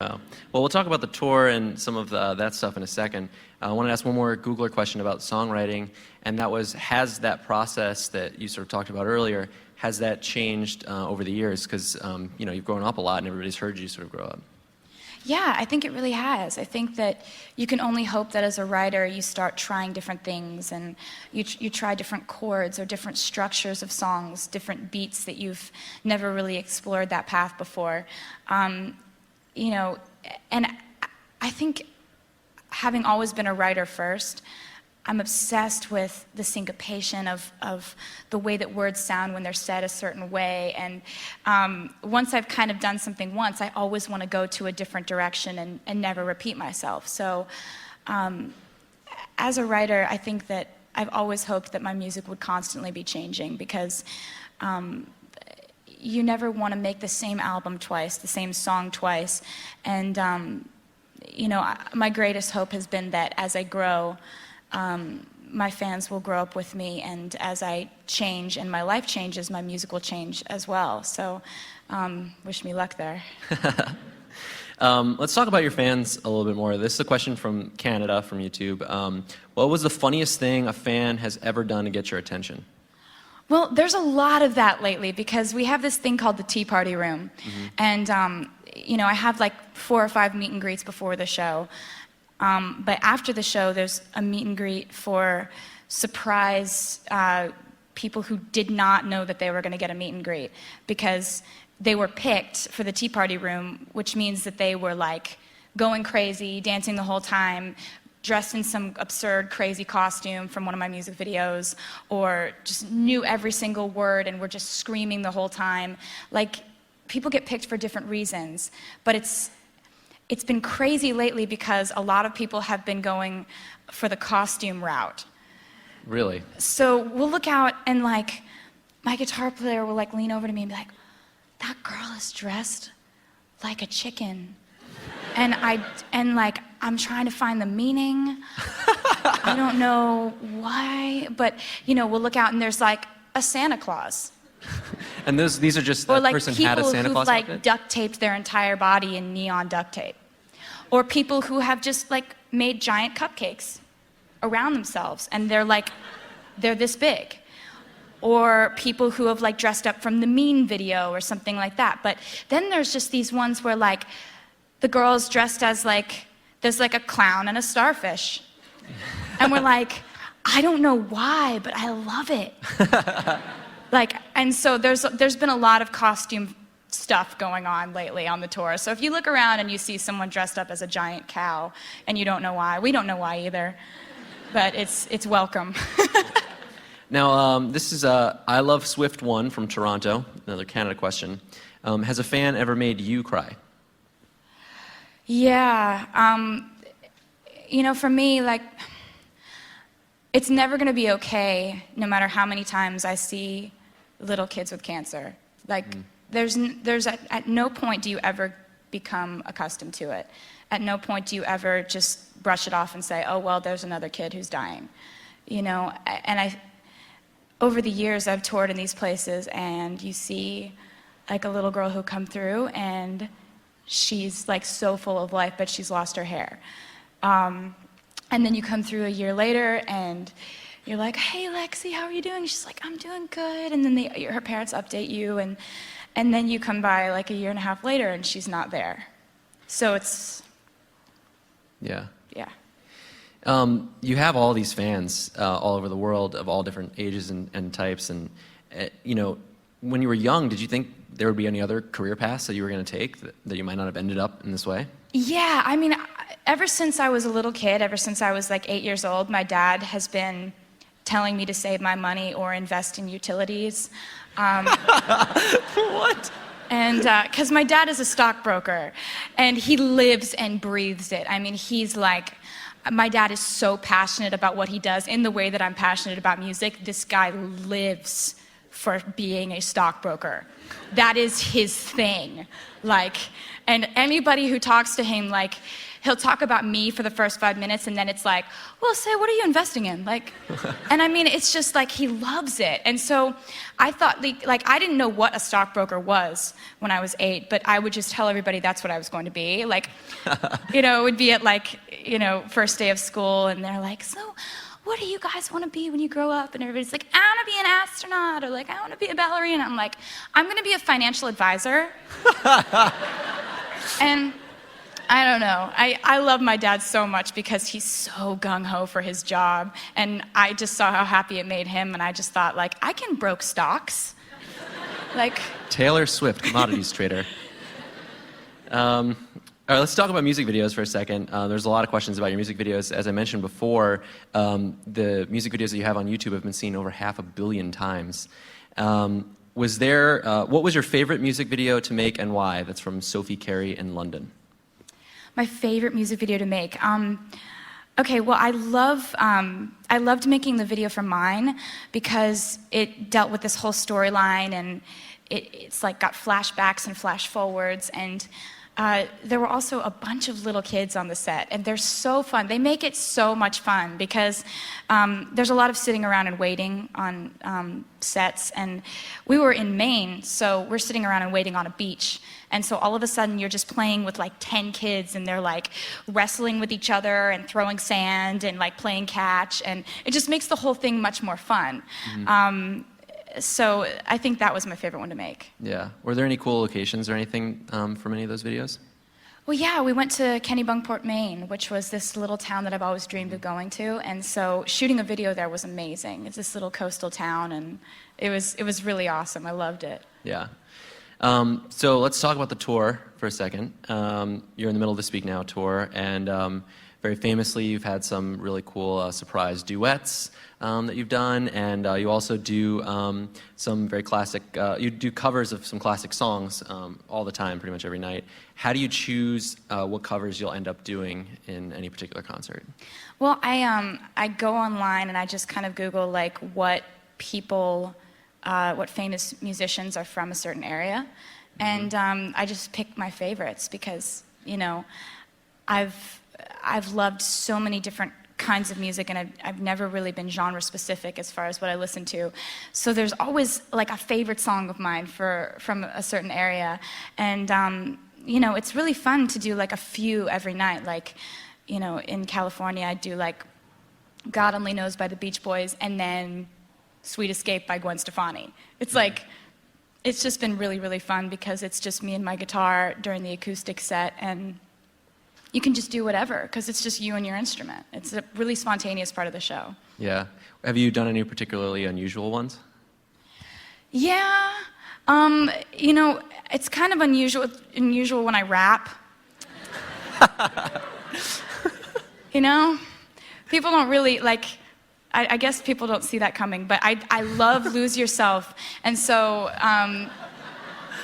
Oh. Well, we'll talk about the tour and some of that stuff in a second. I want to ask one more Googler question about songwriting, and that was, has that process that you sort of talked about earlier, has that changed over the years? Because you've grown up a lot and everybody's heard you sort of grow up. Yeah, I think it really has. I think that you can only hope that as a writer you start trying different things and you try different chords or different structures of songs, different beats that you've never really explored that path before. And I think having always been a writer first, I'm obsessed with the syncopation of the way that words sound when they're said a certain way. And once I've kind of done something once, I always want to go to a different direction and never repeat myself. So as a writer, I think that I've always hoped that my music would constantly be changing, because you never want to make the same album twice, the same song twice. And, my greatest hope has been that as I grow, my fans will grow up with me, and as I change and my life changes, my music will change as well. So, wish me luck there. Let's talk about your fans a little bit more. This is a question from Canada, from YouTube. What was the funniest thing a fan has ever done to get your attention? Well, there's a lot of that lately, because we have this thing called the Tea Party Room. Mm-hmm. And, I have like 4 or 5 meet and greets before the show. But after the show, there's a meet and greet for surprise people who did not know that they were going to get a meet and greet, because they were picked for the Tea Party Room, which means that they were like going crazy, dancing the whole time, dressed in some absurd, crazy costume from one of my music videos, or just knew every single word and were just screaming the whole time. Like, people get picked for different reasons, but it's been crazy lately because a lot of people have been going for the costume route. Really? So we'll look out and like, my guitar player will like lean over to me and be like, "That girl is dressed like a chicken." And I'm trying to find the meaning. I don't know why, but we'll look out and there's like a Santa Claus. And these are just, that person had a Santa Claus outfit? Or like people who've like duct taped their entire body in neon duct tape. Or people who have just like made giant cupcakes around themselves and they're this big. Or people who have like dressed up from the Mean video or something like that. But then there's just these ones where like the girl's dressed as like, there's like a clown and a starfish. And we're like, I don't know why, but I love it. And so there's been a lot of costume stuff going on lately on the tour. So if you look around and you see someone dressed up as a giant cow and you don't know why, we don't know why either, but it's welcome. Now, this is I Love Swift 1 from Toronto, another Canada question. Has a fan ever made you cry? Yeah, for me, like, it's never going to be okay no matter how many times I see little kids with cancer. Like, there's at no point do you ever become accustomed to it. At no point do you ever just brush it off and say, "Oh, well, there's another kid who's dying." And over the years, I've toured in these places, and you see like a little girl who come through, and she's like so full of life, but she's lost her hair. And then you come through a year later, and you're like, "Hey, Lexi, how are you doing?" She's like, "I'm doing good." And then her parents update you, and then you come by like a year and a half later, and she's not there. So it's... Yeah. Yeah. You have all these fans all over the world of all different ages and types. And, when you were young, did you think there would be any other career paths that you were going to take that you might not have ended up in this way? Yeah, I mean, ever since I was a little kid, ever since I was like 8 years old, my dad has been telling me to save my money or invest in utilities. What? And because my dad is a stockbroker, and he lives and breathes it. I mean, he's like, my dad is so passionate about what he does in the way that I'm passionate about music. This guy lives for being a stockbroker. That is his thing. And anybody who talks to him, he'll talk about me for the first 5 minutes, and then it's like, well, say, what are you investing in? Like, and I mean, it's just like he loves it. And so I thought, like I didn't know what a stockbroker was when I was 8, but I would just tell everybody that's what I was going to be. Like, you know, it would be at like, you know, first day of school, and they're like, so what do you guys want to be when you grow up? And everybody's like, I want to be an astronaut, or like, I want to be a ballerina. I'm like, I'm going to be a financial advisor. And I don't know. I love my dad so much because he's so gung-ho for his job. And I just saw how happy it made him, and I just thought, like, I can broke stocks. Like Taylor Swift, commodities trader. All right, let's talk about music videos for a second. There's a lot of questions about your music videos. As I mentioned before, the music videos that you have on YouTube have been seen over 500 million times. What was your favorite music video to make and why? That's from Sophie Carey in London. My favorite music video to make. Okay, well, I loved making the video for Mine because it dealt with this whole storyline, and it's like got flashbacks and flash forwards, and there were also a bunch of little kids on the set, and they're so fun. They make it so much fun because there's a lot of sitting around and waiting on sets, and we were in Maine, so we're sitting around and waiting on a beach, and so all of a sudden you're just playing with like 10 kids, and they're like wrestling with each other and throwing sand and like playing catch, and it just makes the whole thing much more fun. Mm-hmm. So I think that was my favorite one to make. Yeah. Were there any cool locations or anything from any of those videos? Well, yeah, we went to Kennebunkport, Maine, which was this little town that I've always dreamed of going to, and so shooting a video there was amazing. It's this little coastal town, and it was really awesome. I loved it. Yeah. So let's talk about the tour for a second. You're in the middle of the Speak Now tour, and very famously, you've had some really cool surprise duets that you've done, and you also do some very classic, you do covers of some classic songs all the time, pretty much every night. How do you choose what covers you'll end up doing in any particular concert? Well, I go online and I just kind of Google like what famous musicians are from a certain area, and I just pick my favorites because, you know, I've loved so many different kinds of music, and I've never really been genre specific as far as what I listen to. So there's always like a favorite song of mine from a certain area, and you know, it's really fun to do like a few every night. Like, you know, in California, I do like God Only Knows by the Beach Boys, and then Sweet Escape by Gwen Stefani. It's like, it's just been really, really fun because it's just me and my guitar during the acoustic set, and you can just do whatever because it's just you and your instrument. It's a really spontaneous part of the show. Yeah. Have you done any particularly unusual ones? Yeah. You know, it's kind of unusual when I rap. You know? People don't really, like, I guess people don't see that coming, but I love Lose Yourself. And so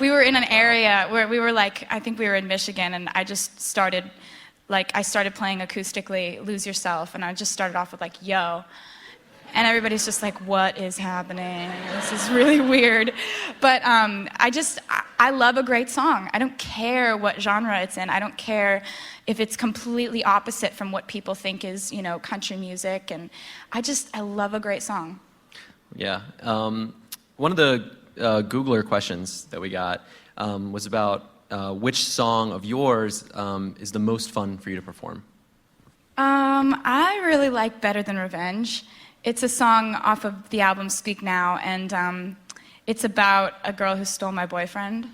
we were in an area where we were like, I think we were in Michigan, and I just started, like, I started playing acoustically Lose Yourself, and I just started off with like, yo. And everybody's just like, what is happening? This is really weird. But I love a great song. I don't care what genre it's in. I don't care if it's completely opposite from what people think is, you know, country music. And I love a great song. Yeah. One of the Googler questions that we got was about which song of yours is the most fun for you to perform? I really like Better Than Revenge. It's a song off of the album Speak Now, and it's about a girl who stole my boyfriend.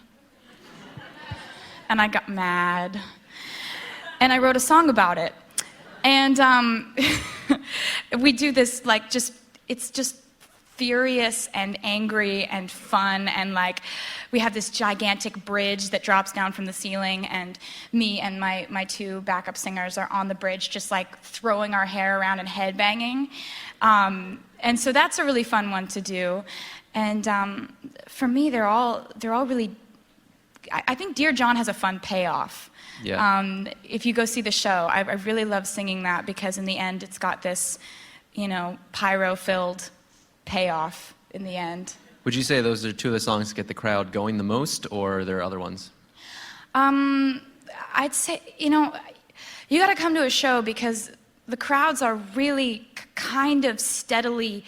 And I got mad. And I wrote a song about it. And we do this, like, it's just furious and angry and fun, and like we have this gigantic bridge that drops down from the ceiling, and me and my two backup singers are on the bridge just like throwing our hair around and headbanging. And so that's a really fun one to do. And for me, they're all really, I think Dear John has a fun payoff. Yeah. If you go see the show, I really love singing that because in the end it's got this, you know, pyro-filled payoff in the end. Would you say those are two of the songs that get the crowd going the most, or are there other ones? I'd say, you know, you gotta come to a show because the crowds are really kind of steadily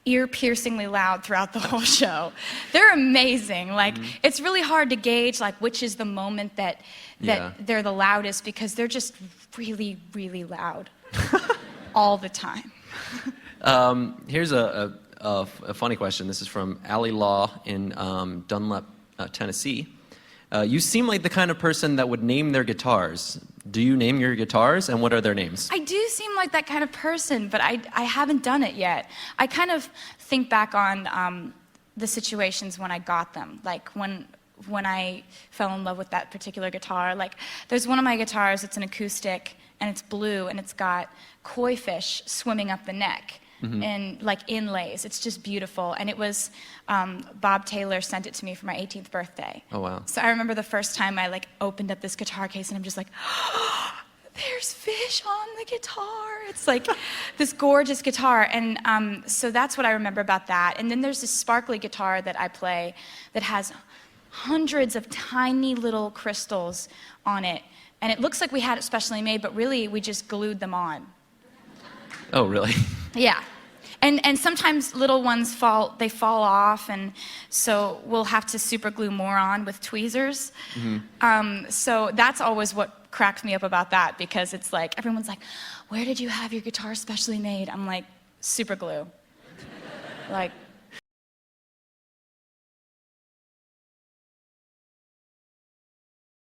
ear-piercingly loud throughout the whole show. They're amazing. Like, it's really hard to gauge, like, which is the moment that they're the loudest, because they're just really, really loud all the time. Here's a funny question. This is from Allie Law in Dunlap, Tennessee. You seem like the kind of person that would name their guitars. Do you name your guitars, and what are their names? I do seem like that kind of person, but I haven't done it yet. I kind of think back on the situations when I got them, like when I fell in love with that particular guitar. Like, there's one of my guitars, it's an acoustic, and it's blue, and it's got koi fish swimming up the neck. And like inlays. It's just beautiful. And it was, Bob Taylor sent it to me for my 18th birthday. Oh, wow. So I remember the first time I like opened up this guitar case and I'm just like, oh, there's fish on the guitar. It's like this gorgeous guitar. And so that's what I remember about that. And then there's this sparkly guitar that I play that has hundreds of tiny little crystals on it. And it looks like we had it specially made, but really we just glued them on. Oh, really? Yeah. And sometimes little ones fall off, and so we'll have to super glue more on with tweezers. So that's always what cracks me up about that, because it's like, everyone's like, where did you have your guitar specially made? I'm like, super glue. Like,